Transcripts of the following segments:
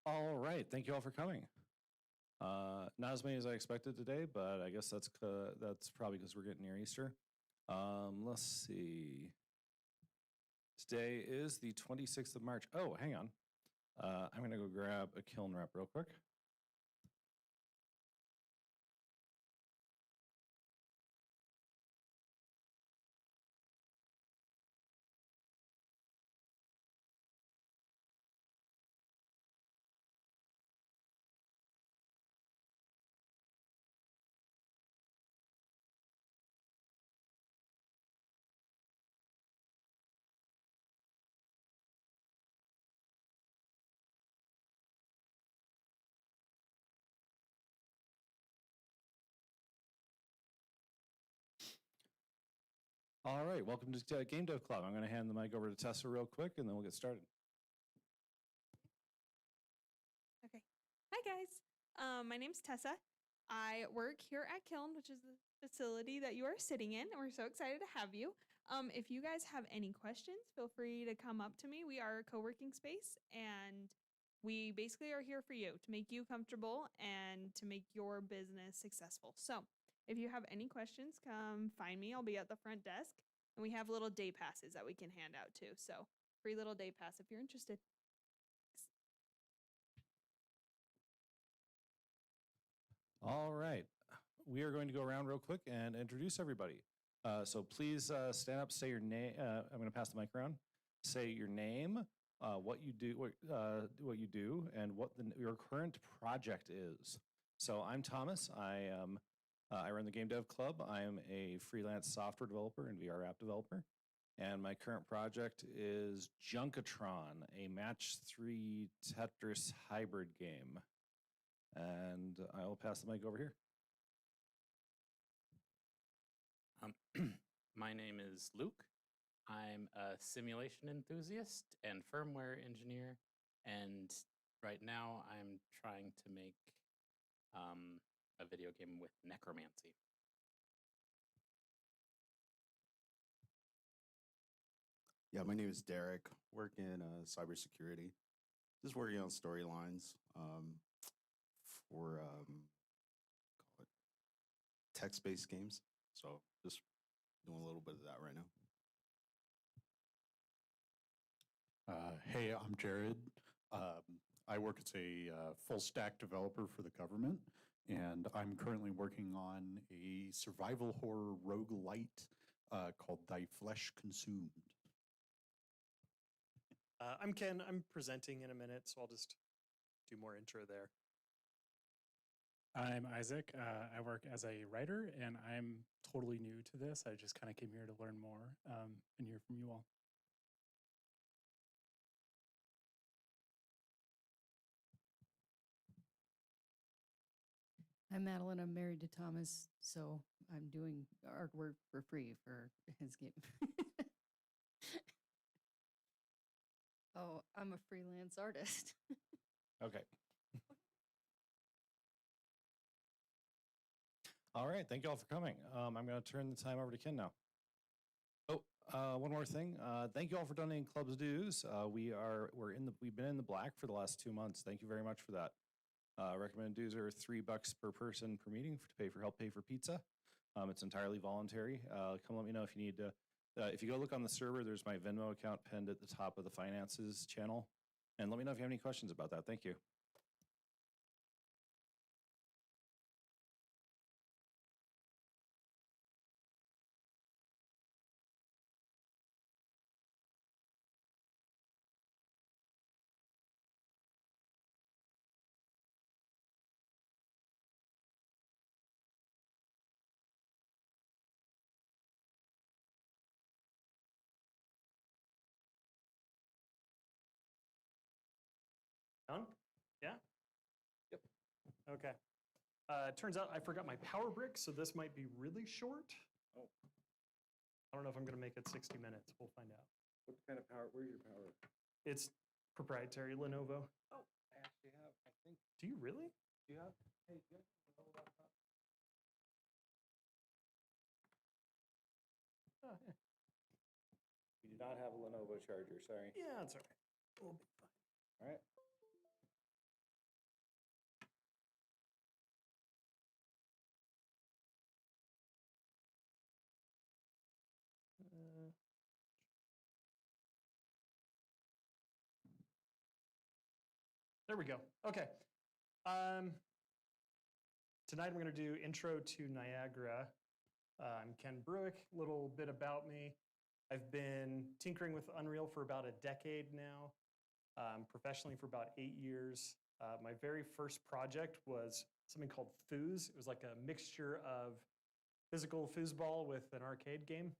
All right, thank you all for coming. Not as many as I expected today, but I guess that's probably because we're getting near Easter. Let's see. Today is the 26th of March. Oh, hang on. I'm going to go grab a kiln rep real quick. All right, welcome to Game Dev Club. I'm going to hand the mic over to Tessa real quick, and then we'll get started. Okay. Hi, guys. My name's Tessa. I work here at Kiln, which is the facility that you are sitting in, and we're so excited to have you. If you guys have any questions, feel free to come up to me. We are a co-working space, and we basically are here for you to make you comfortable and to make your business successful. So if you have any questions, come find me. I'll be at the front desk, and we have little day passes that we can hand out too. So free little day pass if you're interested. All right, we are going to go around real quick and introduce everybody. So please stand up, say your name. I'm going to pass the mic around. Say your name, what you do, and what your current project is. So I'm Thomas. I run the Game Dev Club. I am a freelance software developer and VR app developer. And my current project is Junkatron, a match 3 Tetris hybrid game. And I will pass the mic over here. My name is Luke. I'm a simulation enthusiast and firmware engineer, and right now I'm trying to make a video game with necromancy. Yeah, my name is Derek. Work in cybersecurity. Just working on storylines for call it text-based games. So just doing a little bit of that right now. Hey, I'm Jared. I work as a full stack developer for the government, and I'm currently working on a survival horror roguelite called Thy Flesh Consumed. I'm Ken. I'm presenting in a minute, so I'll just do more intro there. I'm Isaac. I work as a writer, and I'm totally new to this. I just kind of came here to learn more and hear from you all. I'm Madeline. I'm married to Thomas, so I'm doing artwork for free for his game. Oh, I'm a freelance artist. Okay. All right, thank you all for coming. I'm going to turn the time over to Ken now. Oh, one more thing. Thank you all for donating club's dues. We've been in the black for the last 2 months. Thank you very much for that. Recommended dues are $3 per person per meeting to help pay for pizza. It's entirely voluntary. Come let me know if you need to. If you go look on the server, there's my Venmo account pinned at the top of the finances channel. And let me know if you have any questions about that. Thank you. Done? Yeah? Yep. Okay. Turns out I forgot my power brick, so this might be really short. Oh. I don't know if I'm going to make it 60 minutes. We'll find out. What kind of power? Where's your power? It's proprietary Lenovo. Oh, I actually have, I think. Do you really? Do you have? Hey, do you have a Lenovo laptop? Oh, yeah. We do not have a Lenovo charger, sorry. Yeah, it's all right. We'll be fine. All right. There we go. Okay. Tonight I'm going to do Intro to Niagara. I'm Ken Bruick. A little bit about me. I've been tinkering with Unreal for about a decade now, professionally for about 8 years. My very first project was something called Foos. It was like a mixture of physical foosball with an arcade game.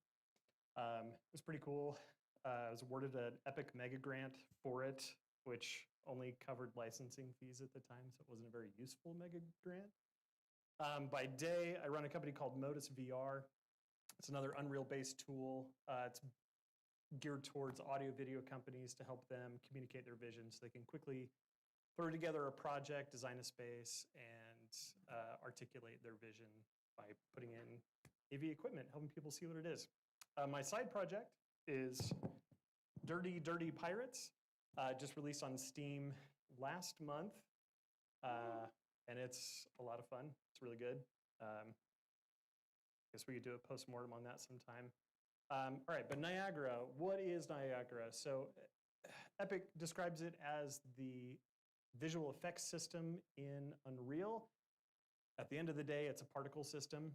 It was pretty cool. I was awarded an Epic Mega Grant for it, which only covered licensing fees at the time, so it wasn't a very useful Mega Grant. By day, I run a company called Modus VR. It's another Unreal-based tool. It's geared towards audio-video companies to help them communicate their vision so they can quickly throw together a project, design a space, and articulate their vision by putting in AV equipment, helping people see what it is. My side project is Dirty Dirty Pirates, just released on Steam last month, and it's a lot of fun. It's really good. Guess we could do a post-mortem on that sometime. All right, but Niagara, what is Niagara? So Epic describes it as the visual effects system in Unreal. At the end of the day, it's a particle system,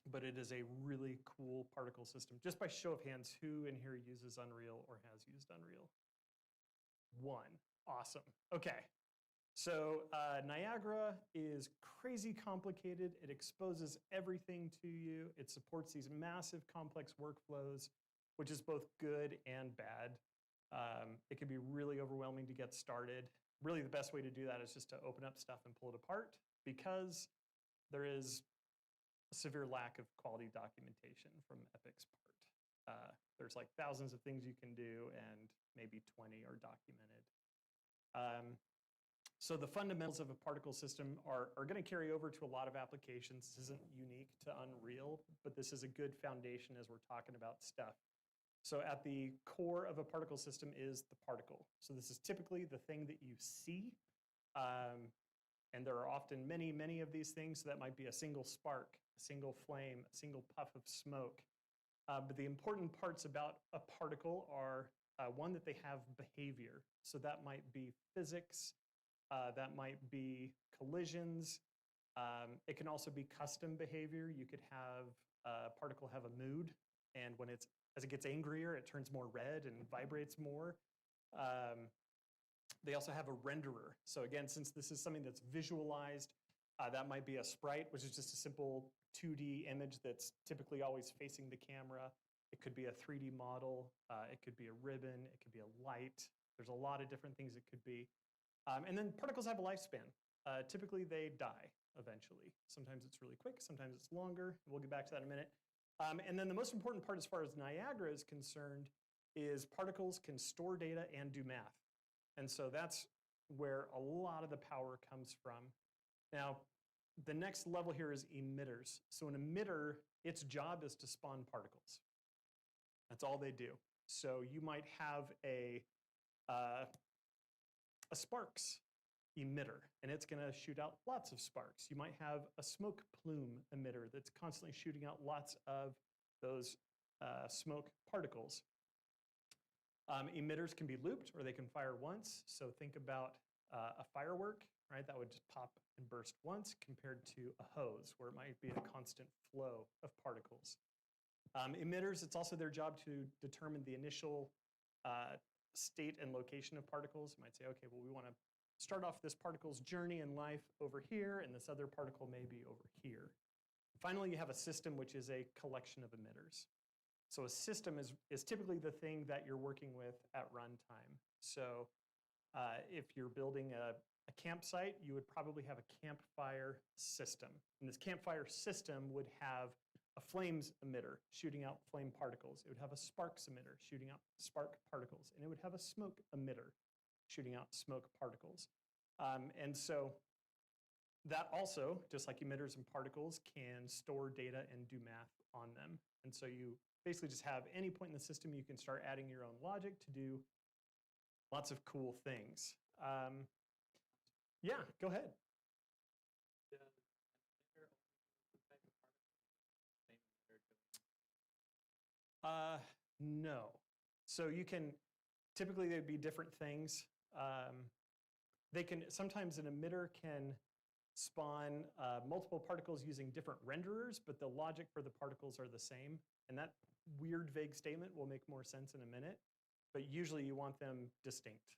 but it is a really cool particle system. Just by show of hands, who in here uses Unreal or has used Unreal? One. Awesome. Okay. So Niagara is crazy complicated. It exposes everything to you. It supports these massive complex workflows, which is both good and bad. It can be really overwhelming to get started. Really, the best way to do that is just to open up stuff and pull it apart, because there is a severe lack of quality documentation from Epic's part. There's like thousands of things you can do, and maybe 20 are documented. So the fundamentals of a particle system are going to carry over to a lot of applications. This isn't unique to Unreal, but this is a good foundation as we're talking about stuff. So at the core of a particle system is the particle. So this is typically the thing that you see. And there are often many, many of these things. So that might be a single spark, a single flame, a single puff of smoke. But the important parts about a particle are, one, that they have behavior. So that might be physics. That might be collisions. It can also be custom behavior. You could have a particle have a mood, and as it gets angrier, it turns more red and vibrates more. They also have a renderer. So again, since this is something that's visualized, that might be a sprite, which is just a simple 2D image that's typically always facing the camera. It could be a 3D model. It could be a ribbon. It could be a light. There's a lot of different things it could be. And then particles have a lifespan. Typically, they die eventually. Sometimes it's really quick. Sometimes it's longer. We'll get back to that in a minute. And then the most important part as far as Niagara is concerned is particles can store data and do math. And so that's where a lot of the power comes from. Now, the next level here is emitters. So an emitter, its job is to spawn particles. That's all they do. So you might have a sparks emitter, and it's going to shoot out lots of sparks. You might have a smoke plume emitter that's constantly shooting out lots of those smoke particles. Emitters can be looped, or they can fire once. So think about a firework, right? That would just pop and burst once, compared to a hose, where it might be a constant flow of particles. Emitters, it's also their job to determine the initial state and location of particles. You might say, okay, well, we want to start off this particle's journey in life over here, and this other particle may be over here. Finally, you have a system, which is a collection of emitters. So a system is typically the thing that you're working with at runtime. So if you're building a campsite, you would probably have a campfire system. And this campfire system would have a flames emitter shooting out flame particles. It would have a sparks emitter shooting out spark particles. And it would have a smoke emitter shooting out smoke particles. And so that also, just like emitters and particles, can store data and do math on them. And so you basically just have any point in the system, you can start adding your own logic to do lots of cool things. Yeah, go ahead. No. So you can, typically there'd be different things. sometimes an emitter can spawn multiple particles using different renderers, but the logic for the particles are the same. And that weird, vague statement will make more sense in a minute, but usually you want them distinct.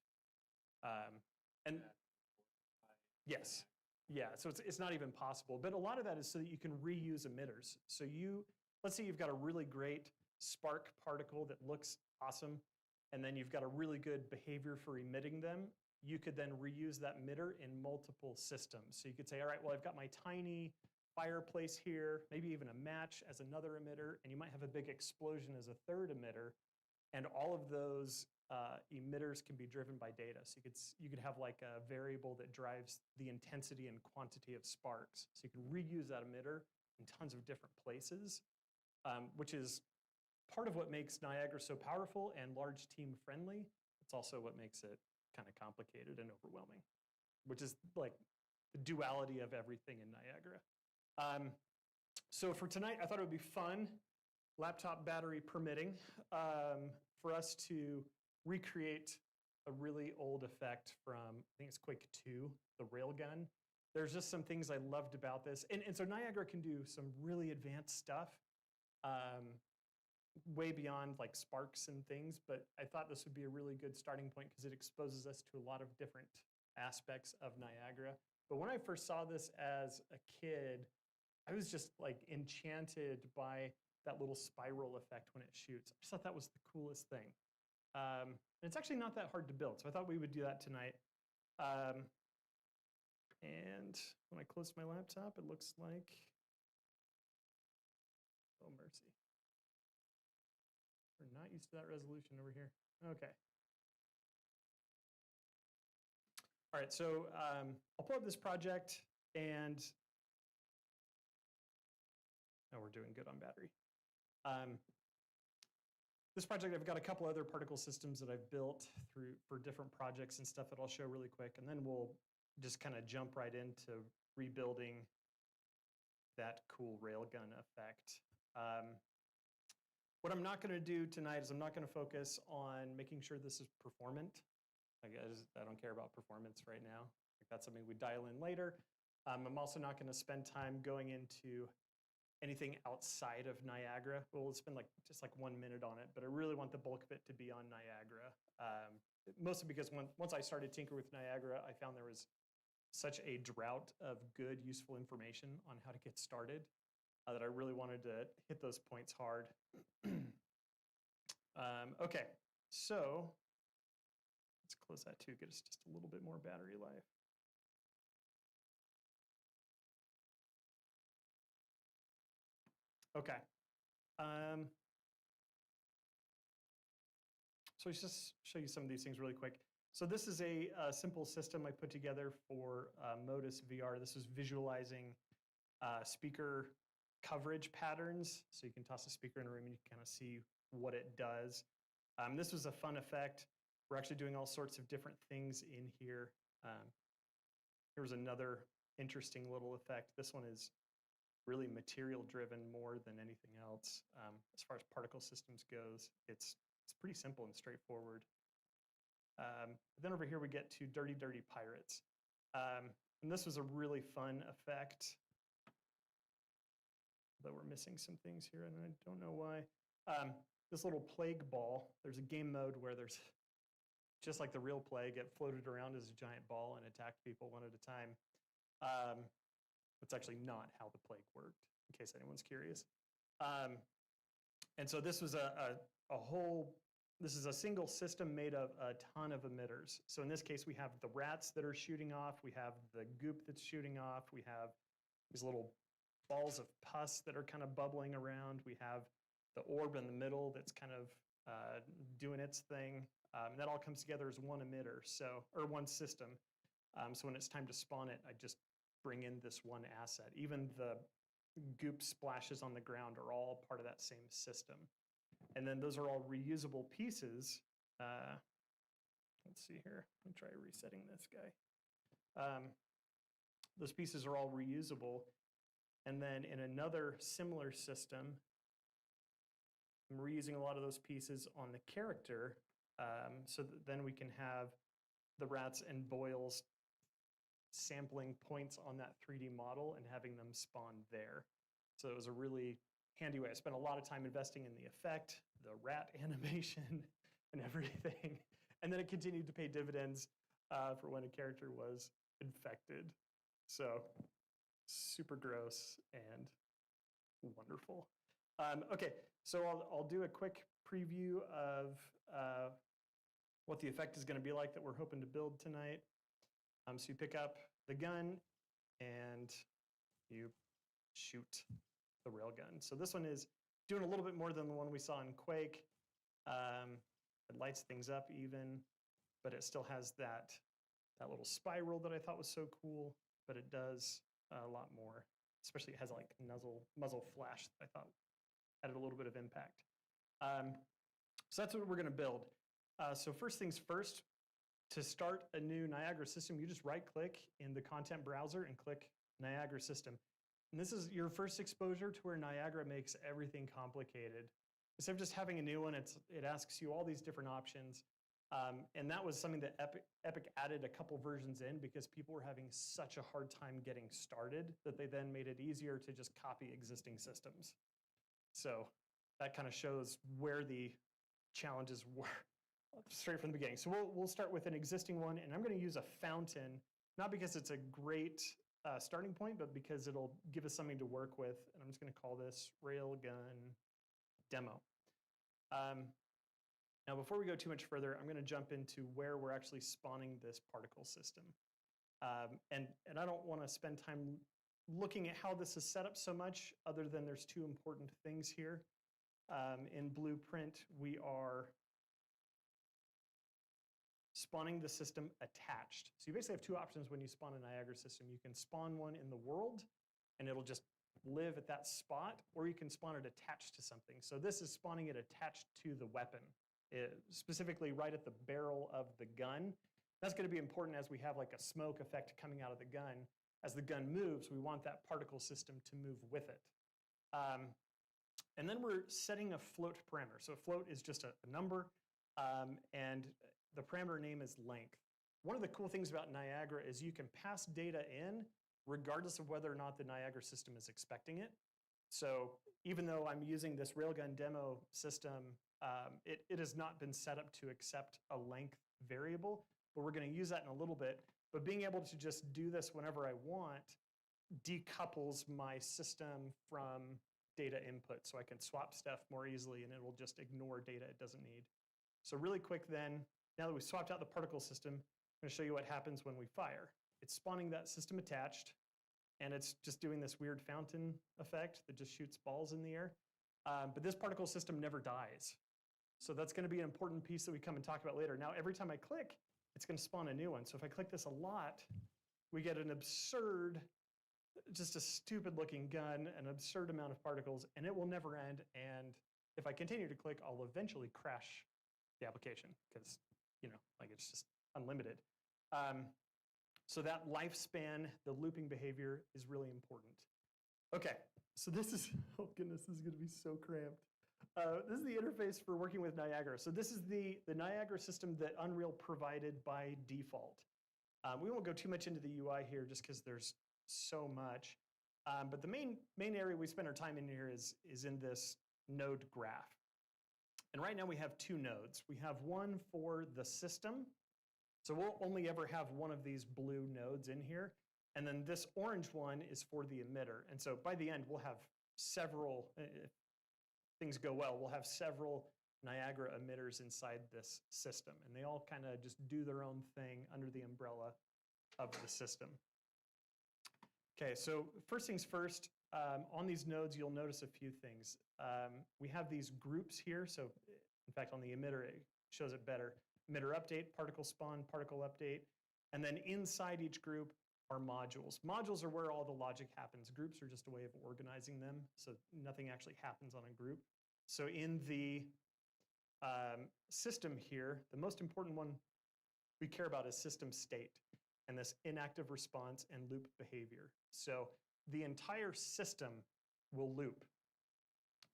And yes, yeah, so it's not even possible. But a lot of that is so that you can reuse emitters. So let's say you've got a really great spark particle that looks awesome, and then you've got a really good behavior for emitting them. You could then reuse that emitter in multiple systems. So you could say, all right, well, I've got my tiny fireplace here, maybe even a match as another emitter, and you might have a big explosion as a third emitter. And all of those emitters can be driven by data. So you could have like a variable that drives the intensity and quantity of sparks. So you can reuse that emitter in tons of different places, which is part of what makes Niagara so powerful and large team friendly. It's also what makes it kind of complicated and overwhelming, which is like the duality of everything in Niagara. So for tonight, I thought it would be fun, laptop battery permitting, for us to recreate a really old effect from, I think it's Quake 2, the railgun. There's just some things I loved about this. And so Niagara can do some really advanced stuff, way beyond like sparks and things, but I thought this would be a really good starting point because it exposes us to a lot of different aspects of Niagara. But when I first saw this as a kid, I was just like enchanted by that little spiral effect when it shoots. I just thought that was the coolest thing. And it's actually not that hard to build, so I thought we would do that tonight. And when I close my laptop, it looks like, oh mercy. We're not used to that resolution over here. Okay. All right, so I'll pull up this project and now we're doing good on battery. This project, I've got a couple other particle systems that I've built for different projects and stuff that I'll show really quick, and then we'll just kind of jump right into rebuilding that cool railgun effect. What I'm not going to do tonight is I'm not going to focus on making sure this is performant. I don't care about performance right now. That's something we dial in later. I'm also not going to spend time going into anything outside of Niagara. We'll spend just 1 minute on it, but I really want the bulk of it to be on Niagara. Mostly because once I started tinkering with Niagara, I found there was such a drought of good, useful information on how to get started that I really wanted to hit those points hard. Okay, so let's close that too, get us just a little bit more battery life. Okay. So let's just show you some of these things really quick. So this is a simple system I put together for Modus VR. This was visualizing speaker coverage patterns. So you can toss a speaker in a room and you can kind of see what it does. This was a fun effect. We're actually doing all sorts of different things in here. Here's another interesting little effect. This one is really material driven more than anything else. As far as particle systems goes, it's pretty simple and straightforward. Then over here we get to Dirty Dirty Pirates. And this was a really fun effect. Though we're missing some things here and I don't know why. This little plague ball, there's a game mode where there's, just like the real plague, it floated around as a giant ball and attacked people one at a time. That's actually not how the plague worked, in case anyone's curious. And so this was this is a single system made of a ton of emitters. So in this case, we have the rats that are shooting off, we have the goop that's shooting off, we have these little balls of pus that are kind of bubbling around, we have the orb in the middle that's kind of doing its thing. That all comes together as one emitter, or one system. So when it's time to spawn it, I just bring in this one asset. Even the goop splashes on the ground are all part of that same system. And then those are all reusable pieces. Let's see here. Let me try resetting this guy. Those pieces are all reusable. And then in another similar system, I'm reusing a lot of those pieces on the character, so that then we can have the rats and boils sampling points on that 3D model and having them spawn there. So it was a really handy way. I spent a lot of time investing in the effect, the rat animation, and everything. And then it continued to pay dividends for when a character was infected. So super gross and wonderful. Okay, so I'll do a quick preview of what the effect is going to be like that we're hoping to build tonight. So you pick up the gun and you shoot the railgun. So this one is doing a little bit more than the one we saw in Quake. It lights things up even, but it still has that little spiral that I thought was so cool, but it does a lot more. Especially it has like muzzle flash that I thought added a little bit of impact. So that's what we're gonna build. So first things first, to start a new Niagara system, you just right click in the content browser and click Niagara system. And this is your first exposure to where Niagara makes everything complicated. Instead of just having a new one, it asks you all these different options. And that was something that Epic added a couple versions in because people were having such a hard time getting started that they then made it easier to just copy existing systems. So that kind of shows where the challenges were straight from the beginning. So we'll start with an existing one, and I'm going to use a fountain, not because it's a great starting point, but because it'll give us something to work with. And I'm just going to call this Railgun Demo. Now, before we go too much further, I'm going to jump into where we're actually spawning this particle system. And I don't want to spend time looking at how this is set up so much, other than there's two important things here. In Blueprint, we are spawning the system attached. So you basically have two options when you spawn a Niagara system. You can spawn one in the world, and it'll just live at that spot, or you can spawn it attached to something. So this is spawning it attached to the weapon, specifically right at the barrel of the gun. That's going to be important as we have like a smoke effect coming out of the gun. As the gun moves, we want that particle system to move with it. And then we're setting a float parameter. So a float is just a number, and the parameter name is length. One of the cool things about Niagara is you can pass data in regardless of whether or not the Niagara system is expecting it. So even though I'm using this Railgun Demo system, it has not been set up to accept a length variable, but we're going to use that in a little bit. But being able to just do this whenever I want decouples my system from data input, so I can swap stuff more easily and it will just ignore data it doesn't need. So really quick then, now that we've swapped out the particle system, I'm going to show you what happens when we fire. It's spawning that system attached, and it's just doing this weird fountain effect that just shoots balls in the air. But this particle system never dies. So that's going to be an important piece that we come and talk about later. Now, every time I click, it's going to spawn a new one. So if I click this a lot, we get an absurd, just a stupid looking gun, an absurd amount of particles, and it will never end. And if I continue to click, I'll eventually crash the application because, like it's just unlimited. So that lifespan, the looping behavior is really important. Okay, so this is, oh goodness, this is going to be so cramped. This is the interface for working with Niagara. So this is the Niagara system that Unreal provided by default. We won't go too much into the UI here just because there's so much. But the main area we spend our time in here is in this node graph. And right now we have two nodes. We have one for the system. So we'll only ever have one of these blue nodes in here. And then this orange one is for the emitter. And so by the end, we'll have several, if things go well, we'll have several Niagara emitters inside this system. And they all kind of just do their own thing under the umbrella of the system. Okay, so first things first, on these nodes, you'll notice a few things. We have these groups here. So in fact, on the emitter, it shows it better. Emitter update, particle spawn, particle update. And then inside each group are modules. Modules are where all the logic happens. Groups are just a way of organizing them. So nothing actually happens on a group. So in the system here, the most important one we care about is system state and this inactive response and loop behavior. So the entire system will loop.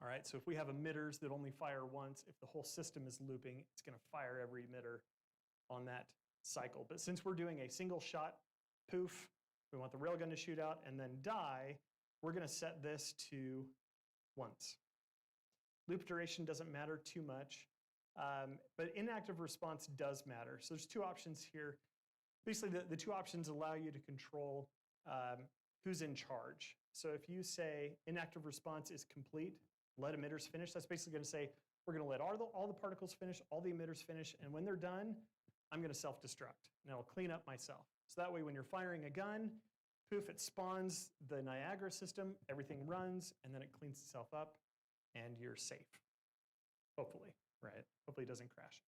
All right, so if we have emitters that only fire once, if the whole system is looping, it's going to fire every emitter on that cycle. But since we're doing a single shot poof, we want the railgun to shoot out, and then die, we're going to set this to once. Loop duration doesn't matter too much, but inactive response does matter. So there's two options here. Basically, the two options allow you to control who's in charge. So if you say inactive response is complete, let emitters finish, that's basically going to say, we're going to let all the particles finish, all the emitters finish, and when they're done, I'm going to self-destruct, and I'll clean up myself. So that way, when you're firing a gun, poof, it spawns the Niagara system, everything runs, and then it cleans itself up, and you're safe. Hopefully, right? Hopefully it doesn't crash.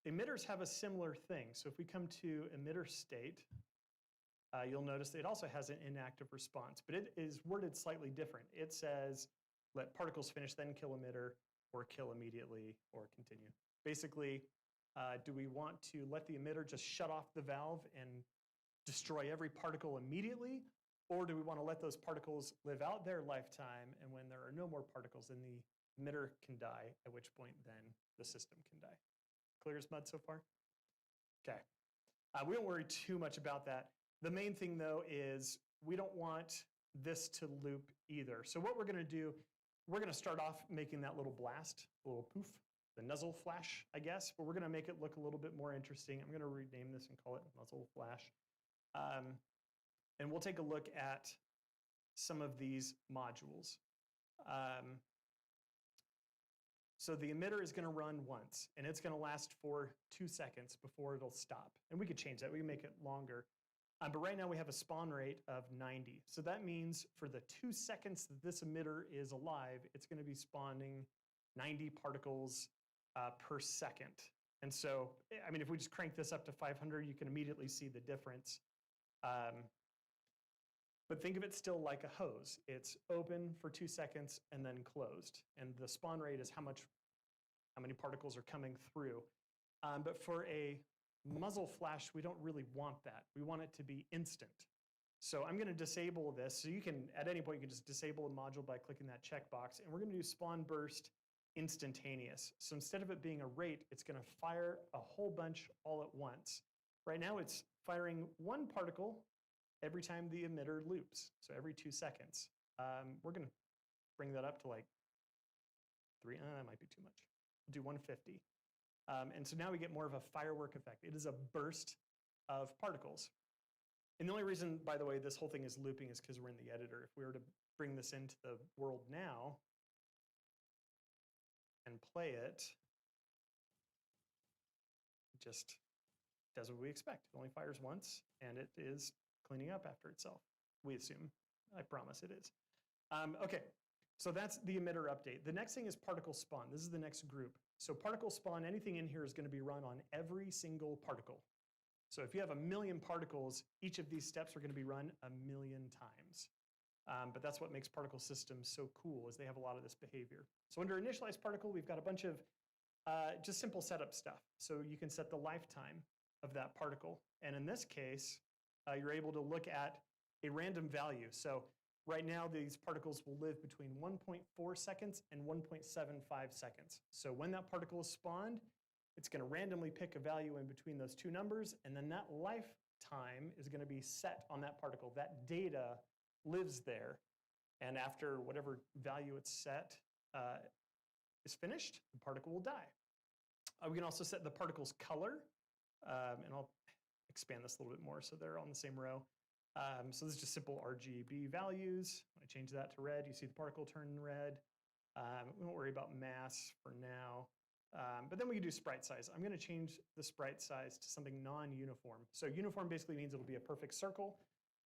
Emitters have a similar thing. So if we come to emitter state, you'll notice that it also has an inactive response, but it is worded slightly different. It says, let particles finish, then kill emitter, or kill immediately, or continue. Basically, do we want to let the emitter just shut off the valve and destroy every particle immediately? Or do we want to let those particles live out their lifetime, and when there are no more particles, then the emitter can die, at which point then the system can die? Clear as mud so far? Okay. We don't worry too much about that. The main thing, though, is we don't want this to loop either. So what we're going to do, we're going to start off making that little blast, a little poof, the nuzzle flash, I guess, but we're going to make it look a little bit more interesting. I'm going to rename this and call it muzzle flash. And we'll take a look at some of these modules. So the emitter is going to run once, and it's going to last for 2 seconds before it'll stop. And we could change that. We can make it longer. But right now we have a spawn rate of 90. So that means for the 2 seconds that this emitter is alive, it's going to be spawning 90 particles per second. And so, I mean, if we just crank this up to 500, you can immediately see the difference. But think of it still like a hose. It's open for 2 seconds and then closed. And the spawn rate is how many particles are coming through. But for a muzzle flash, we don't really want that. We want it to be instant. So I'm going to disable this. So you can, at any point, you can just disable a module by clicking that checkbox. And we're going to do spawn burst instantaneous. So instead of it being a rate, it's going to fire a whole bunch all at once. Right now, it's firing one particle every time the emitter loops, so every 2 seconds. We're going to bring that up to like 3, that might be too much. We'll do 150. And so now we get more of a firework effect. It is a burst of particles. And the only reason, by the way, this whole thing is looping is because we're in the editor. If we were to bring this into the world now and play it, it just does what we expect. It only fires once, and it is cleaning up after itself. We assume. I promise it is. Okay, so that's the emitter update. The next thing is particle spawn. This is the next group. So particle spawn, anything in here is going to be run on every single particle. So if you have 1 million particles, each of these steps are going to be run 1 million times. But that's what makes particle systems so cool, is they have a lot of this behavior. So under initialize particle, we've got a bunch of just simple setup stuff. So you can set the lifetime of that particle. And in this case, you're able to look at a random value. So right now, these particles will live between 1.4 seconds and 1.75 seconds. So when that particle is spawned, it's going to randomly pick a value in between those two numbers, and then that lifetime is going to be set on that particle. That data lives there, and after whatever value it's set is finished, the particle will die. We can also set the particle's color, and I'll expand this a little bit more so they're on the same row. So this is just simple RGB values. When I change that to red, you see the particle turn red. We won't worry about mass for now. But then we can do sprite size. I'm going to change the sprite size to something non-uniform. So uniform basically means it'll be a perfect circle.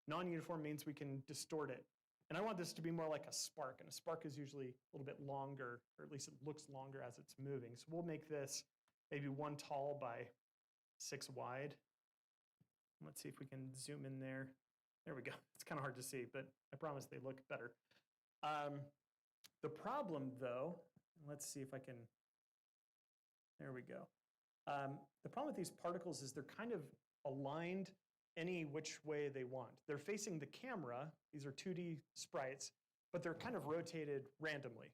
Non-uniform means we can distort it. And I want this to be more like a spark. And a spark is usually a little bit longer, or at least it looks longer as it's moving. So we'll make this maybe 1 tall by 6 wide. Let's see if we can zoom in there. There we go. It's kind of hard to see, but I promise they look better. The problem, though, let's see if I can, there we go. The problem with these particles is they're kind of aligned any which way they want. They're facing the camera. These are 2D sprites, but they're kind of rotated randomly.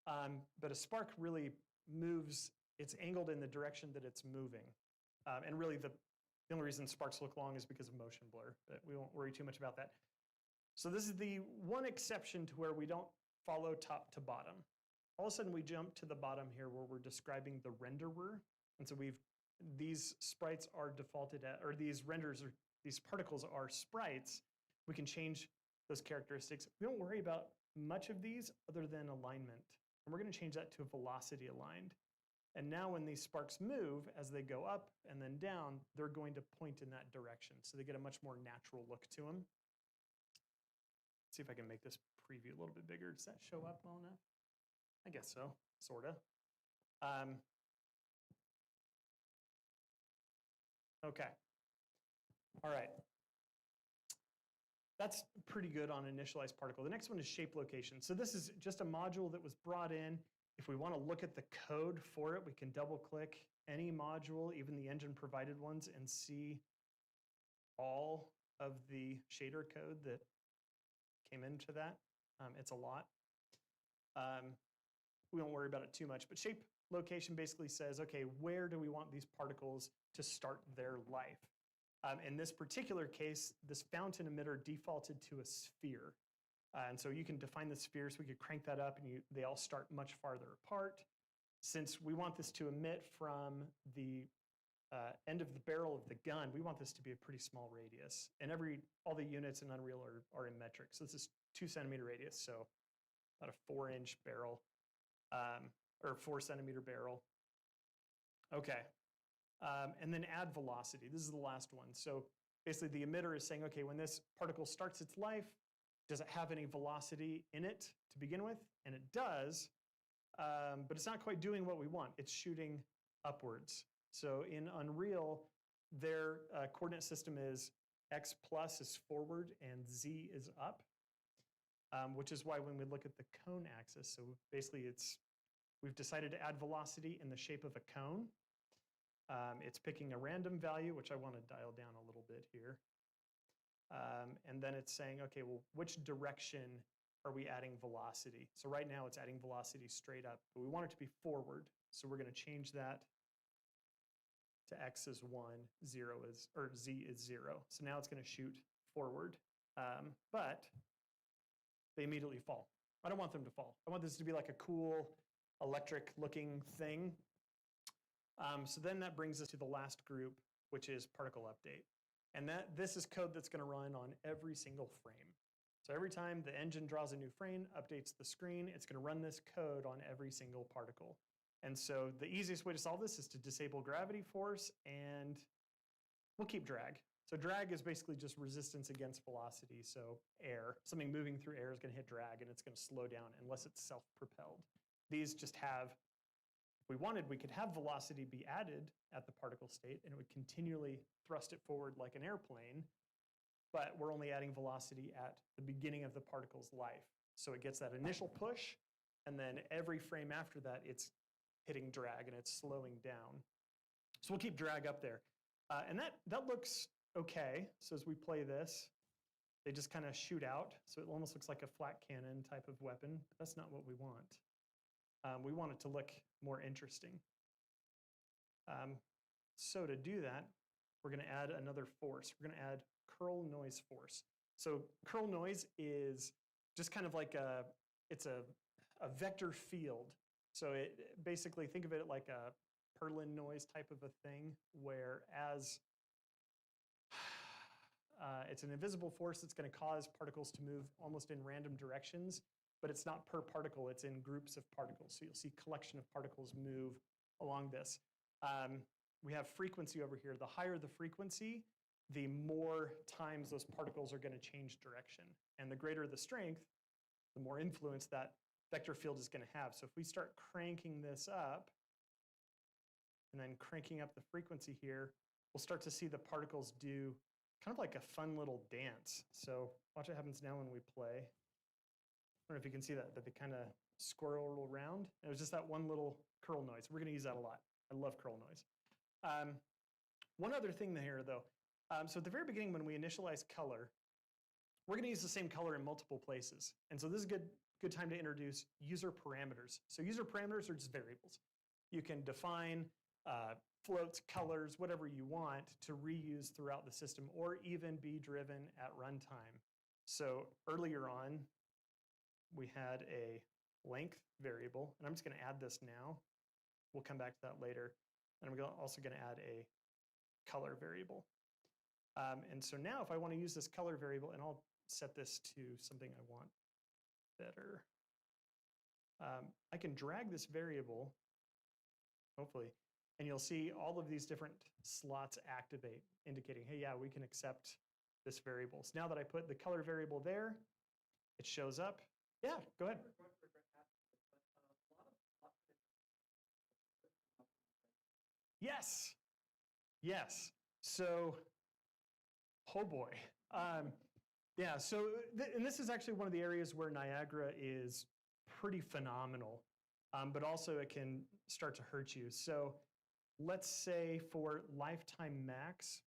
But a spark really moves, it's angled in the direction that it's moving. And really The only reason sparks look long is because of motion blur, but we won't worry too much about that. So this is the one exception to where we don't follow top to bottom. All of a sudden we jump to the bottom here where we're describing the renderer. And so these sprites are defaulted at, or these renders, or these particles are sprites. We can change those characteristics. We don't worry about much of these other than alignment. And we're going to change that to velocity aligned. And now when these sparks move, as they go up and then down, they're going to point in that direction. So they get a much more natural look to them. Let's see if I can make this preview a little bit bigger. Does that show up well enough? I guess so, sort of. Okay. All right. That's pretty good on initialized particle. The next one is shape location. So this is just a module that was brought in. If we want to look at the code for it, we can double click any module, even the engine provided ones, and see all of the shader code that came into that. It's a lot. We won't worry about it too much, but shape location basically says, okay, where do we want these particles to start their life? In this particular case, this fountain emitter defaulted to a sphere. And so you can define the sphere, so we could crank that up and they all start much farther apart. Since we want this to emit from the end of the barrel of the gun, we want this to be a pretty small radius. And all the units in Unreal are in metric. So this is 2 centimeter radius, so about a 4-inch barrel, or 4 centimeter barrel. Okay. And then add velocity. This is the last one. So basically the emitter is saying, okay, when this particle starts its life, does it have any velocity in it to begin with? And it does, but it's not quite doing what we want. It's shooting upwards. So in Unreal, their coordinate system is x plus is forward and z is up, which is why when we look at the cone axis, so basically we've decided to add velocity in the shape of a cone. It's picking a random value, which I want to dial down a little bit here. And then it's saying, okay, well, which direction are we adding velocity? So right now it's adding velocity straight up, but we want it to be forward. So we're going to change that to x is 1, 0 is, or z is 0. So now it's going to shoot forward, but they immediately fall. I don't want them to fall. I want this to be like a cool electric looking thing. So then that brings us to the last group, which is particle update. And this is code that's going to run on every single frame. So every time the engine draws a new frame, updates the screen, it's going to run this code on every single particle. And so the easiest way to solve this is to disable gravity force, and we'll keep drag. So drag is basically just resistance against velocity. So air, something moving through air is going to hit drag, and it's going to slow down unless it's self-propelled. These just have, if we wanted, we could have velocity be added at the particle state, and it would continually thrust it forward like an airplane, but we're only adding velocity at the beginning of the particle's life. So it gets that initial push, and then every frame after that, it's hitting drag and it's slowing down. So we'll keep drag up there. And that looks okay. So as we play this, they just kind of shoot out. So it almost looks like a flat cannon type of weapon. But that's not what we want. We want it to look more interesting. So to do that, we're going to add another force. We're going to add curl noise force. So curl noise is just kind of like it's a vector field. So basically think of it like a Perlin noise type of a thing, whereas it's an invisible force that's going to cause particles to move almost in random directions, but it's not per particle, it's in groups of particles. So you'll see collection of particles move along this. We have frequency over here. The higher the frequency, the more times those particles are going to change direction. And the greater the strength, the more influence that vector field is going to have. So if we start cranking this up and then cranking up the frequency here, we'll start to see the particles do kind of like a fun little dance. So watch what happens now when we play. I don't know if you can see that they kind of squirrel around. It was just that one little curl noise. We're going to use that a lot. I love curl noise. One other thing here, though. So at the very beginning, when we initialize color, we're going to use the same color in multiple places. And so this is a good time to introduce user parameters. So user parameters are just variables. You can define floats, colors, whatever you want to reuse throughout the system or even be driven at runtime. So earlier on, we had a length variable, and I'm just going to add this now. We'll come back to that later. And I'm also going to add a color variable. And so now if I want to use this color variable, and I'll set this to something I want better, I can drag this variable, hopefully, and you'll see all of these different slots activate, indicating, hey, yeah, we can accept this variable. So now that I put the color variable there, it shows up. Yeah, go ahead. Yes. Yes. So, oh boy. Yeah, so, and this is actually one of the areas where Niagara is pretty phenomenal, but also it can start to hurt you. So let's say for lifetime max,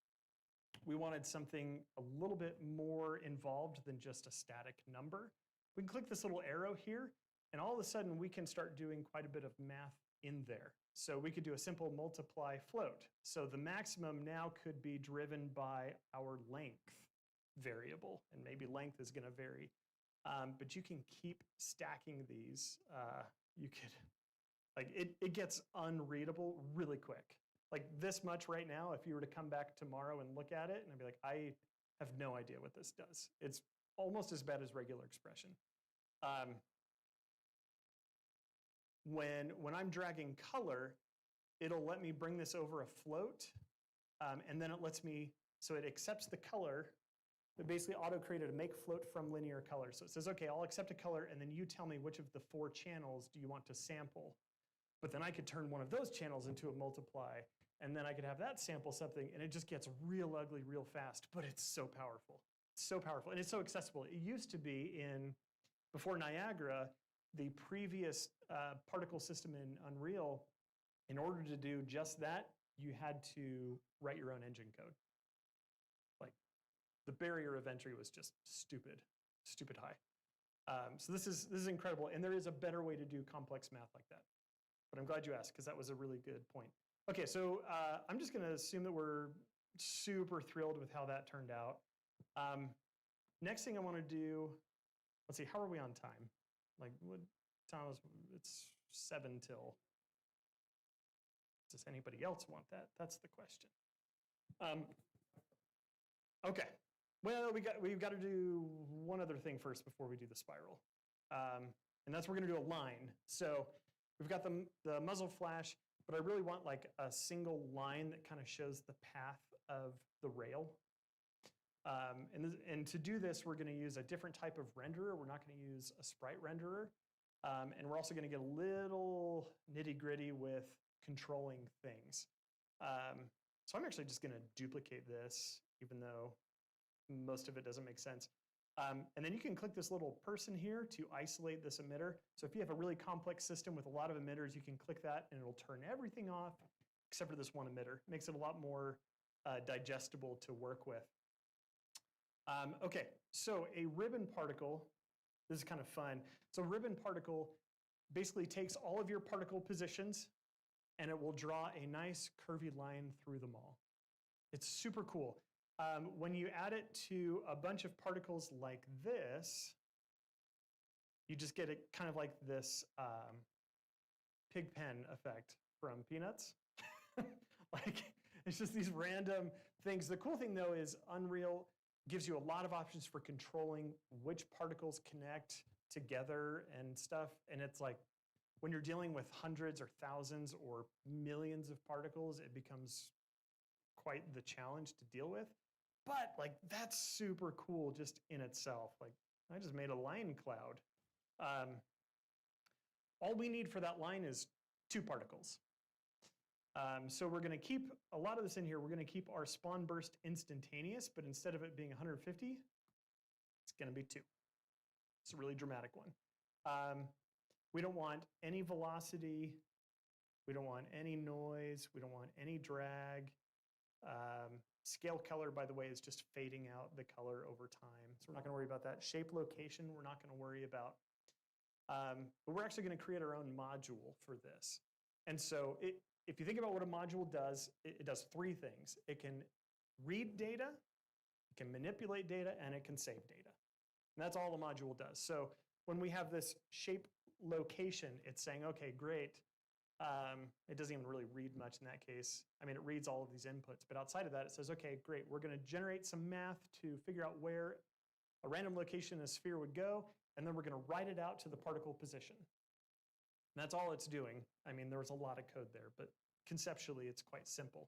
we wanted something a little bit more involved than just a static number. We can click this little arrow here, and all of a sudden we can start doing quite a bit of math in there. So we could do a simple multiply float. So the maximum now could be driven by our length variable, and maybe length is going to vary. But you can keep stacking these. You could, like, it gets unreadable really quick. Like this much right now, if you were to come back tomorrow and look at it, and I'd be like, I have no idea what this does. It's almost as bad as regular expression. When I'm dragging color, it'll let me bring this over a float, and then it lets me, so it accepts the color. It basically auto-created a make float from linear color. So it says, okay, I'll accept a color, and then you tell me which of the 4 channels do you want to sample. But then I could turn one of those channels into a multiply, and then I could have that sample something, and it just gets real ugly real fast, but it's so powerful. It's so powerful, and it's so accessible. It used to be before Niagara, the previous particle system in Unreal, in order to do just that, you had to write your own engine code. Like, the barrier of entry was just stupid high. So this is incredible, and there is a better way to do complex math like that. But I'm glad you asked, because that was a really good point. Okay, so I'm just going to assume that we're super thrilled with how that turned out. Next thing I want to do, let's see, how are we on time? Like, what time is it's 7 till? Does anybody else want that? That's the question. Okay. Well, we've got to do one other thing first before we do the spiral. And that's we're going to do a line. So we've got the muzzle flash, but I really want like a single line that kind of shows the path of the rail. And to do this, we're going to use a different type of renderer. We're not going to use a sprite renderer. And we're also going to get a little nitty-gritty with controlling things. So I'm actually just going to duplicate this, even though most of it doesn't make sense. And then you can click this little person here to isolate this emitter. So if you have a really complex system with a lot of emitters, you can click that and it'll turn everything off except for this one emitter. Makes it a lot more digestible to work with. Okay, so a ribbon particle, this is kind of fun. So a ribbon particle basically takes all of your particle positions and it will draw a nice curvy line through them all. It's super cool. When you add it to a bunch of particles like this, you just get it kind of like this pig pen effect from Peanuts. Like, it's just these random things. The cool thing, though, is Unreal gives you a lot of options for controlling which particles connect together and stuff. And it's like, when you're dealing with hundreds or thousands or millions of particles, it becomes quite the challenge to deal with. But like, that's super cool just in itself. Like, I just made a line cloud. All we need for that line is 2 particles. So we're going to keep a lot of this in here. We're going to keep our spawn burst instantaneous, but instead of it being 150, it's going to be 2. It's a really dramatic one. We don't want any velocity. We don't want any noise. We don't want any drag. Scale color, by the way, is just fading out the color over time. So we're not going to worry about that. Shape location, we're not going to worry about. But we're actually going to create our own module for this. And so if you think about what a module does, it does three things. It can read data, it can manipulate data, and it can save data. And that's all the module does. So when we have this shape location, it's saying, okay, great. It doesn't even really read much in that case. I mean, it reads all of these inputs, but outside of that, it says, okay, great. We're going to generate some math to figure out where a random location in a sphere would go, and then we're going to write it out to the particle position. And that's all it's doing. I mean, there was a lot of code there, but conceptually, it's quite simple.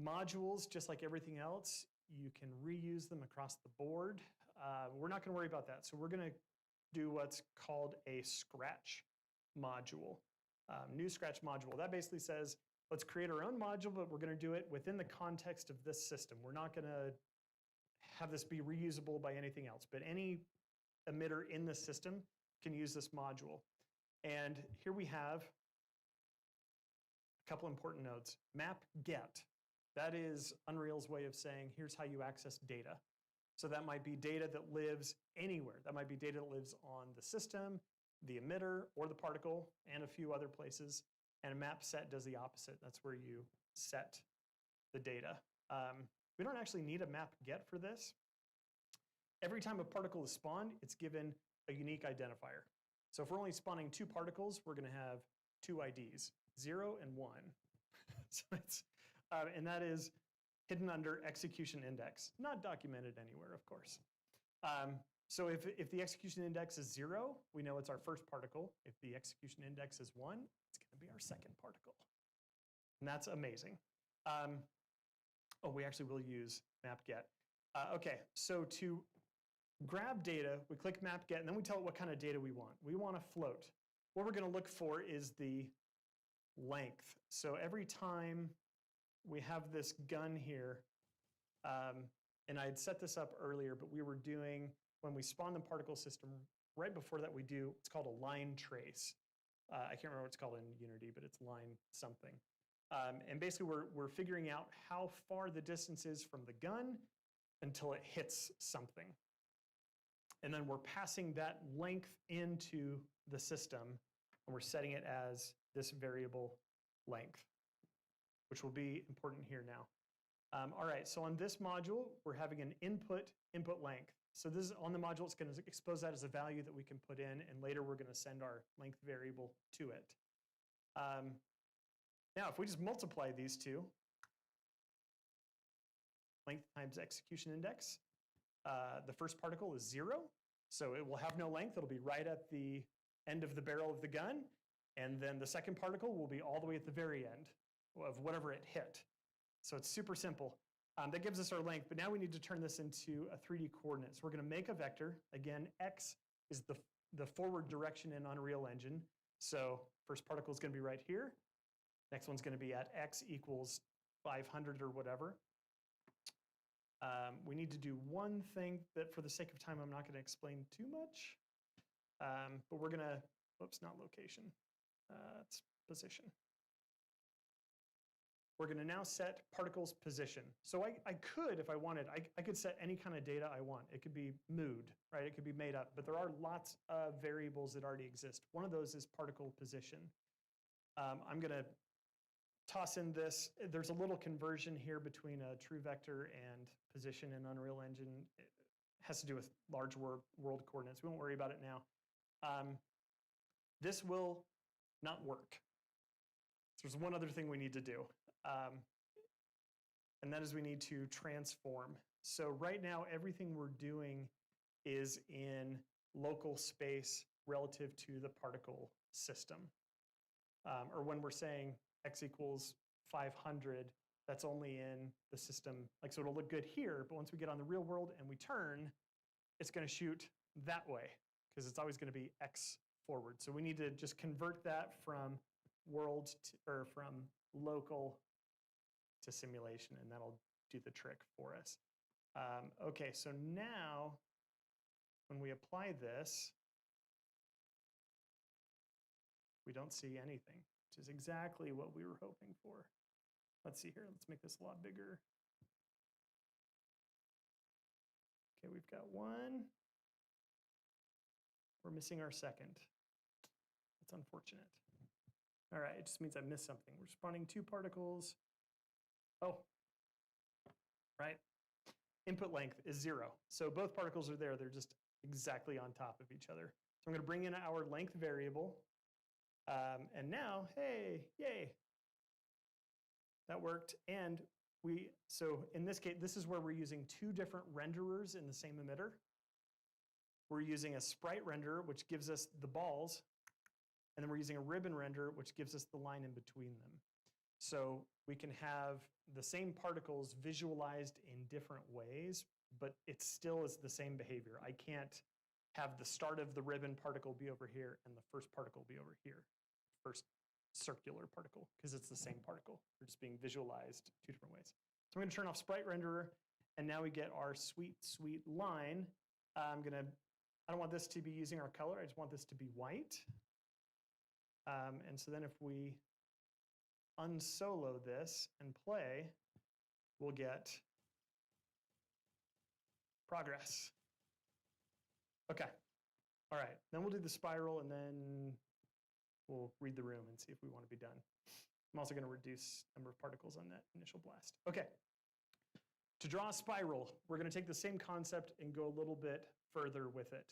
Modules, just like everything else, you can reuse them across the board. We're not going to worry about that. So we're going to do what's called a scratch module, new scratch module. That basically says, let's create our own module, but we're going to do it within the context of this system. We're not going to have this be reusable by anything else, but any emitter in the system can use this module. And here we have a couple important nodes. Map get. That is Unreal's way of saying, here's how you access data. So that might be data that lives anywhere. That might be data that lives on the system, the emitter, or the particle, and a few other places. And a map set does the opposite. That's where you set the data. We don't actually need a map get for this. Every time a particle is spawned, it's given a unique identifier. So if we're only spawning 2 particles, we're going to have 2 IDs, 0 and 1. So it's, and that is hidden under execution index, not documented anywhere, of course. So if the execution index is 0, we know it's our first particle. If the execution index is 1, it's going to be our second particle. And that's amazing. Oh, we actually will use map get. Okay, so to grab data, we click map get, and then we tell it what kind of data we want. We want a float. What we're going to look for is the length. So every time we have this gun here, and I had set this up earlier, but we were doing, when we spawn the particle system, right before that we do, it's called a line trace. I can't remember what it's called in Unity, but it's line something. And basically we're figuring out how far the distance is from the gun until it hits something. And then we're passing that length into the system, and we're setting it as this variable length, which will be important here now. All right, so on this module, we're having an input length. So this is on the module, it's going to expose that as a value that we can put in, and later we're going to send our length variable to it. Now, if we just multiply these two, length times execution index, the first particle is 0, so it will have no length. It'll be right at the end of the barrel of the gun, and then the second particle will be all the way at the very end of whatever it hit. So it's super simple. That gives us our length, but now we need to turn this into a 3D coordinate. So we're going to make a vector. Again, x is the forward direction in Unreal Engine. So first particle is going to be right here. Next one's going to be at x equals 500 or whatever. We need to do one thing that, for the sake of time, I'm not going to explain too much. But we're going to, whoops, not location. It's position. We're going to now set particles position. So I could, if I wanted, I could set any kind of data I want. It could be mood, right? It could be made up, but there are lots of variables that already exist. One of those is particle position. I'm going to toss in this. There's a little conversion here between a true vector and position in Unreal Engine. It has to do with large world coordinates. We won't worry about it now. This will not work. So there's one other thing we need to do. And that is we need to transform. So right now, everything we're doing is in local space relative to the particle system. Or when we're saying x equals 500, that's only in the system. Like, so it'll look good here, but once we get on the real world and we turn, it's going to shoot that way because it's always going to be x forward. So we need to just convert that from world to, or from local to simulation, and that'll do the trick for us. Okay, so now when we apply this, we don't see anything, which is exactly what we were hoping for. Let's see here. Let's make this a lot bigger. Okay, we've got one. We're missing our second. That's unfortunate. All right, it just means I missed something. We're spawning 2 particles. Oh, right. Input length is 0. So both particles are there. They're just exactly on top of each other. So I'm going to bring in our length variable. And now, hey, yay. That worked. And so in this case, this is where we're using 2 different renderers in the same emitter. We're using a sprite renderer, which gives us the balls. And then we're using a ribbon renderer, which gives us the line in between them. So we can have the same particles visualized in different ways, but it still is the same behavior. I can't have the start of the ribbon particle be over here and the first particle be over here, first circular particle, because it's the same particle. They're just being visualized 2 different ways. So I'm going to turn off sprite renderer, and now we get our sweet, sweet line. I don't want this to be using our color. I just want this to be white. And so then if we unsolo this and play, we'll get progress. Okay. All right. Then we'll do the spiral, and then we'll read the room and see if we want to be done. I'm also going to reduce number of particles on that initial blast. Okay. To draw a spiral, we're going to take the same concept and go a little bit further with it.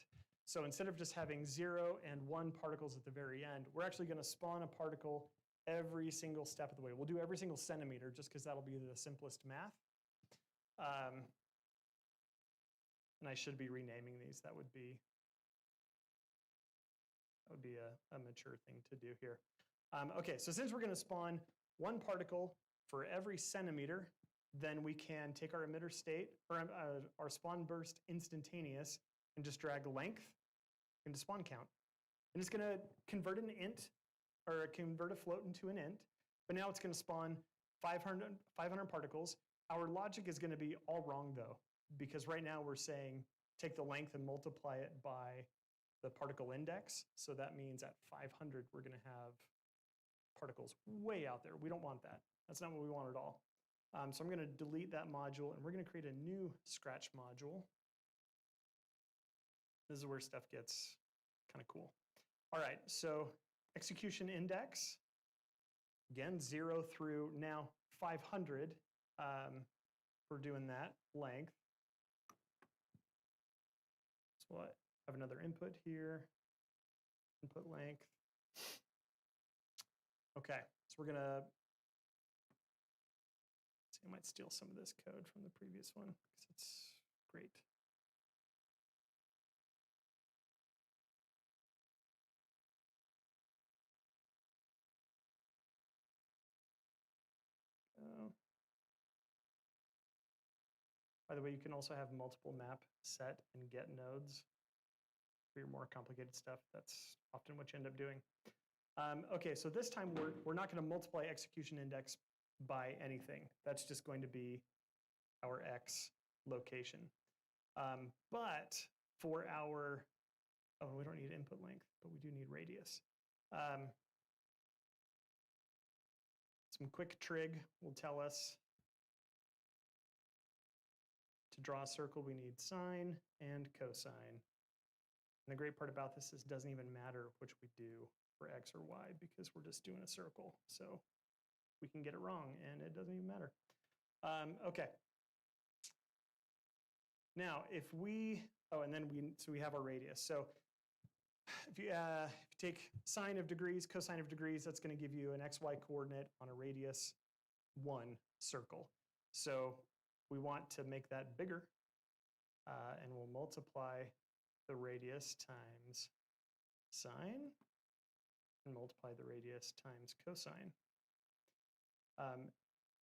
So instead of just having 0 and 1 particles at the very end, we're actually going to spawn a particle every single step of the way. We'll do every single centimeter just because that'll be the simplest math. And I should be renaming these. That would be a mature thing to do here. Okay, so since we're going to spawn 1 particle for every centimeter, then we can take our emitter state, or our spawn burst instantaneous, and just drag length into spawn count. And it's going to convert an int, or convert a float into an int, but now it's going to spawn 500 particles. Our logic is going to be all wrong, though, because right now we're saying take the length and multiply it by the particle index. So that means at 500, we're going to have particles way out there. We don't want that. That's not what we want at all. So I'm going to delete that module, and we're going to create a new Scratch module. This is where stuff gets kind of cool. All right, so execution index, again, 0 through now 500 for doing that length. So I have another input here, input length. Okay, so we're gonna, see, I might steal some of this code from the previous one because it's great. By the way, you can also have multiple map set and get nodes for your more complicated stuff. That's often what you end up doing. Okay, so this time we're not going to multiply execution index by anything. That's just going to be our X location. But for our, oh, we don't need input length, but we do need radius. Some quick trig will tell us to draw a circle, we need sine and cosine. And the great part about this is it doesn't even matter which we do for X or Y because we're just doing a circle. So we can get it wrong and it doesn't even matter. Okay. Now, if we, oh, and then we have our radius. So if you take sine of degrees, cosine of degrees, that's going to give you an XY coordinate on a radius 1 circle. So we want to make that bigger, and we'll multiply the radius times sine and multiply the radius times cosine.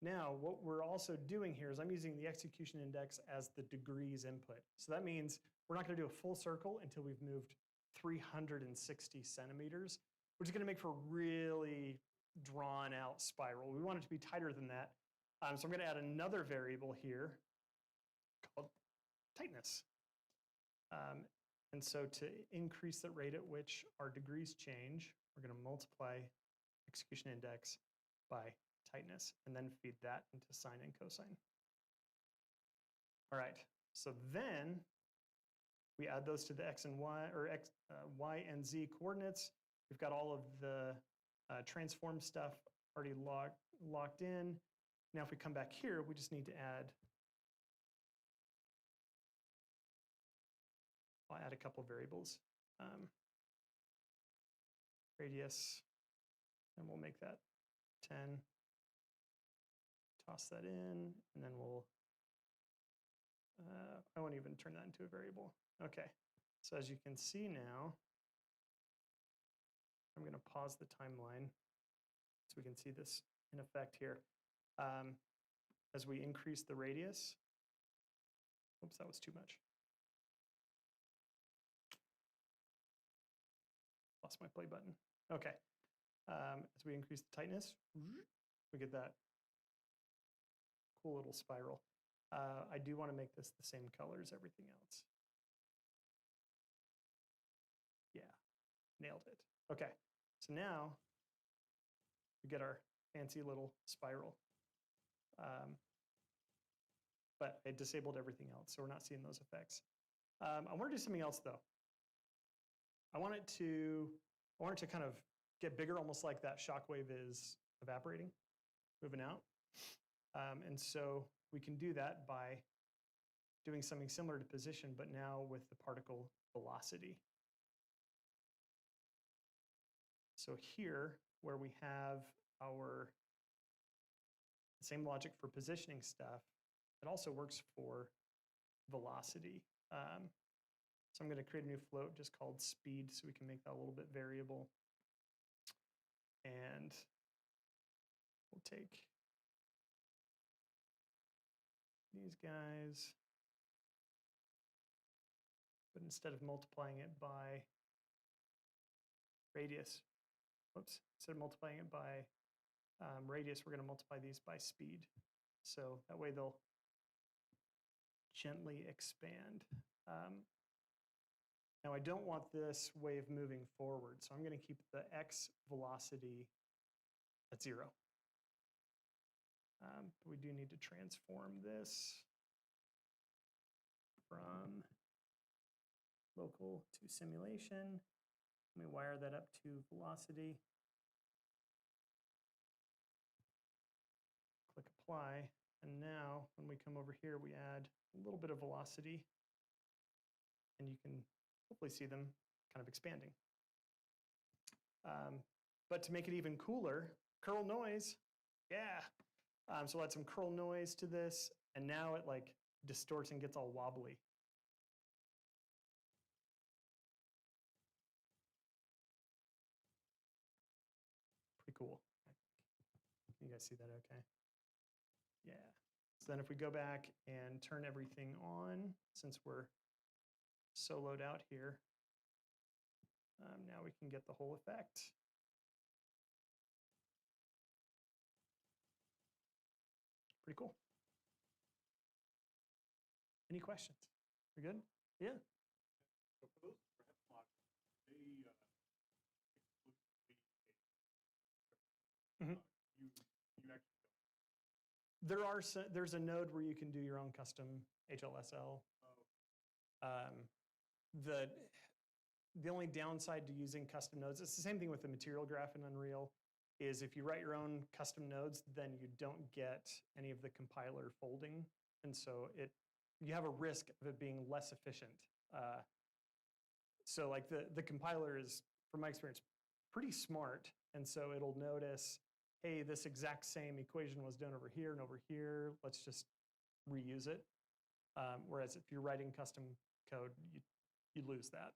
Now, what we're also doing here is I'm using the execution index as the degrees input. So that means we're not going to do a full circle until we've moved 360 centimeters, which is going to make for a really drawn out spiral. We want it to be tighter than that. So I'm going to add another variable here called tightness. And so to increase the rate at which our degrees change, we're going to multiply execution index by tightness and then feed that into sine and cosine. All right, so then we add those to the X and Y, or Y and Z coordinates. We've got all of the Transform stuff already locked in. Now if we come back here, we just need to I'll add a couple variables. Radius, and we'll make that 10. Toss that in, and then we'll, I won't even turn that into a variable. Okay, so as you can see now, I'm gonna pause the timeline so we can see this in effect here. As we increase the radius, oops, that was too much. Lost my play button. Okay, as we increase the tightness, we get that cool little spiral. I do want to make this the same color as everything else. Yeah, nailed it. Okay, so now we get our fancy little spiral. But I disabled everything else, so we're not seeing those effects. I want to do something else though. I want it to kind of get bigger, almost like that shockwave is evaporating, moving out. And so we can do that by doing something similar to position, but now with the particle velocity. So here, where we have our same logic for positioning stuff, it also works for velocity. So I'm going to create a new float just called speed so we can make that a little bit variable. And we'll take these guys, but instead of multiplying it by radius, instead of multiplying it by radius, we're going to multiply these by speed. So that way they'll gently expand. Now I don't want this wave moving forward, so I'm going to keep the x velocity at 0. We do need to transform this from local to simulation. Let me wire that up to velocity. Click apply, and now when we come over here, we add a little bit of velocity, and you can hopefully see them kind of expanding. But to make it even cooler, curl noise, yeah. So we'll add some curl noise to this, and now it like distorts and gets all wobbly. Pretty cool. Can you guys see that okay? Yeah. So then if we go back and turn everything on, since we're soloed out here, now we can get the whole effect. Pretty cool. Any questions? We good? Yeah. So for those graph modules, they Mhm. you actually There's a node where you can do your own custom HLSL. The only downside to using custom nodes, it's the same thing with the material graph in Unreal, is if you write your own custom nodes, then you don't get any of the compiler folding. And so you have a risk of it being less efficient. So like the compiler is, from my experience, pretty smart. And so it'll notice, hey, this exact same equation was done over here and over here. Let's just reuse it. Whereas if you're writing custom code, you lose that.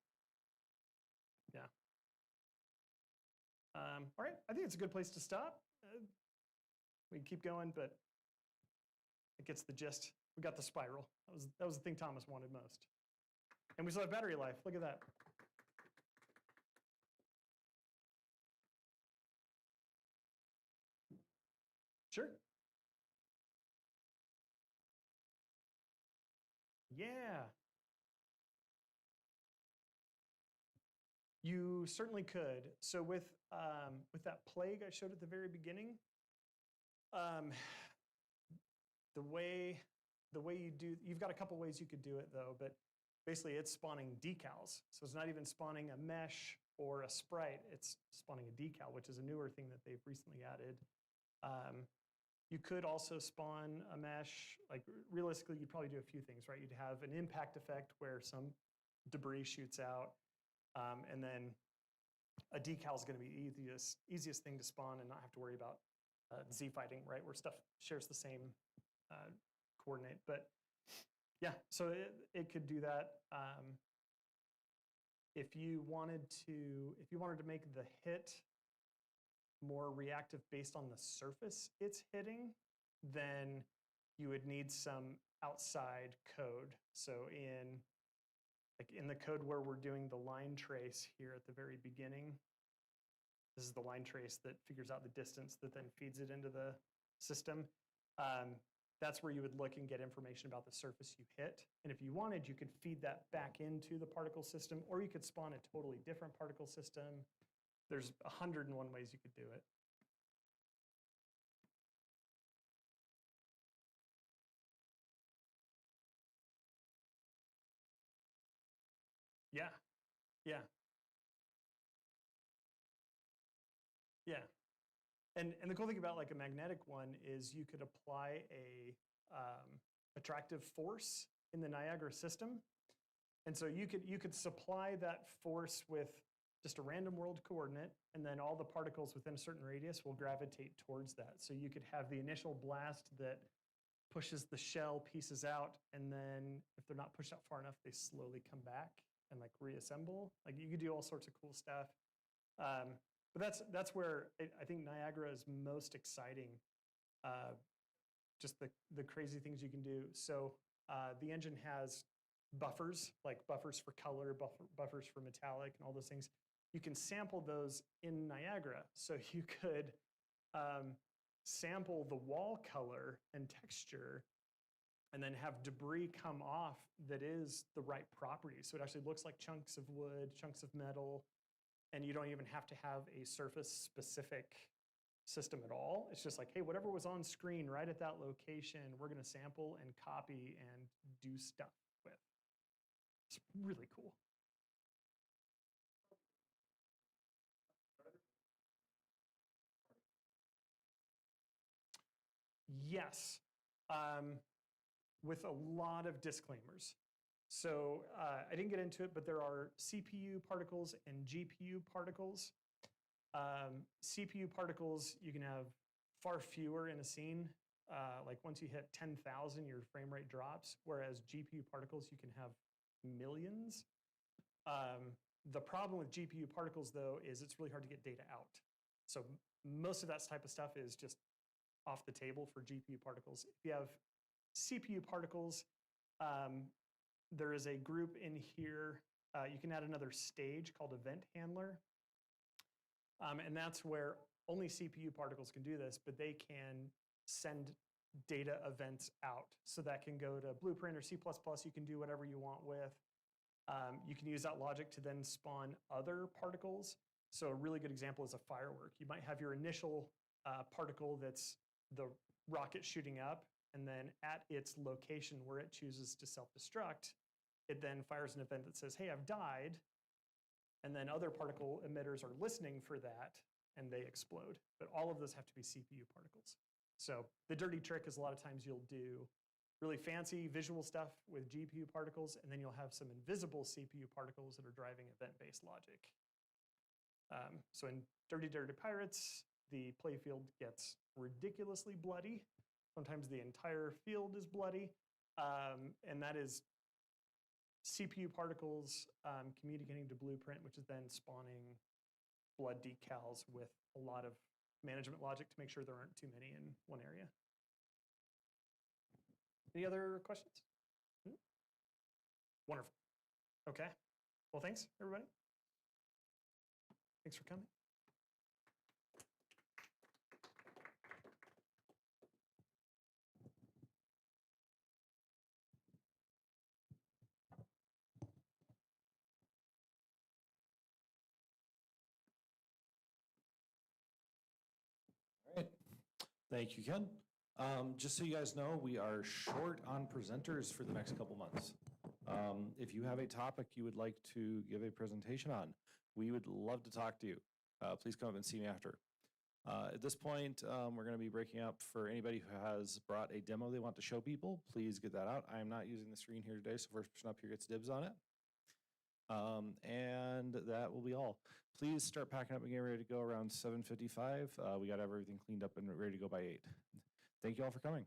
Yeah. All right, I think it's a good place to stop. We can keep going, but it gets the gist. We got the spiral. That was the thing Thomas wanted most. And we still have battery life. Look at that. Sure. Yeah. You certainly could. So with that plague I showed at the very beginning, the way you do, you've got a couple ways you could do it though, but basically it's spawning decals. So it's not even spawning a mesh or a sprite, it's spawning a decal, which is a newer thing that they've recently added. You could also spawn a mesh. Like realistically, you'd probably do a few things, right? You'd have an impact effect where some debris shoots out, and then a decal is going to be easiest thing to spawn and not have to worry about Z fighting, right? Where stuff shares the same coordinate. But yeah, so it could do that. If you wanted to make the hit more reactive based on the surface it's hitting, then you would need some outside code. So in the code where we're doing the line trace here at the very beginning, this is the line trace that figures out the distance that then feeds it into the system. That's where you would look and get information about the surface you hit. And if you wanted, you could feed that back into the particle system, or you could spawn a totally different particle system. There's 101 ways you could do it. Yeah, yeah, yeah. And the cool thing about like a magnetic one is you could apply a attractive force in the Niagara system. And so you could supply that force with just a random world coordinate, and then all the particles within a certain radius will gravitate towards that. So you could have the initial blast that pushes the shell pieces out, and then if they're not pushed out far enough, they slowly come back and like reassemble. Like you could do all sorts of cool stuff. But that's where I think Niagara is most exciting. Just the crazy things you can do. So the engine has buffers, like buffers for color, buffers for metallic, and all those things. You can sample those in Niagara. So you could sample the wall color and texture, and then have debris come off that is the right property. So it actually looks like chunks of wood, chunks of metal, and you don't even have to have a surface-specific system at all. It's just like, hey, whatever was on screen right at that location, we're going to sample and copy and do stuff with. It's really cool. Yes, with a lot of disclaimers. So I didn't get into it, but there are CPU particles and GPU particles. CPU particles, you can have far fewer in a scene. Like once you hit 10,000, your frame rate drops, whereas GPU particles, you can have millions. The problem with GPU particles, though, is it's really hard to get data out. So most of that type of stuff is just off the table for GPU particles. If you have CPU particles, there is a group in here. You can add another stage called event handler. And that's where only CPU particles can do this, but they can send data events out. So that can go to Blueprint or C++. You can do whatever you want with. You can use that logic to then spawn other particles. So a really good example is a firework. You might have your initial particle that's the rocket shooting up, and then at its location where it chooses to self-destruct, it then fires an event that says, hey, I've died. And then other particle emitters are listening for that, and they explode. But all of those have to be CPU particles. So the dirty trick is a lot of times you'll do really fancy visual stuff with GPU particles, and then you'll have some invisible CPU particles that are driving event-based logic. So in Dirty Pirates, the playfield gets ridiculously bloody. Sometimes the entire field is bloody. And that is CPU particles communicating to Blueprint, which is then spawning blood decals with a lot of management logic to make sure there aren't too many in one area. Any other questions? Wonderful. Okay. Well, thanks, everybody. Thanks for coming. All right. Thank you, Ken. Just so you guys know, we are short on presenters for the next couple months. If you have a topic you would like to give a presentation on, we would love to talk to you. Please come up and see me after. At this point, we're going to be breaking up. For anybody who has brought a demo they want to show people, please get that out. I am not using the screen here today, so first person up here gets dibs on it. And that will be all. Please start packing up and getting ready to go around 7:55. We got everything cleaned up and ready to go by 8. Thank you all for coming.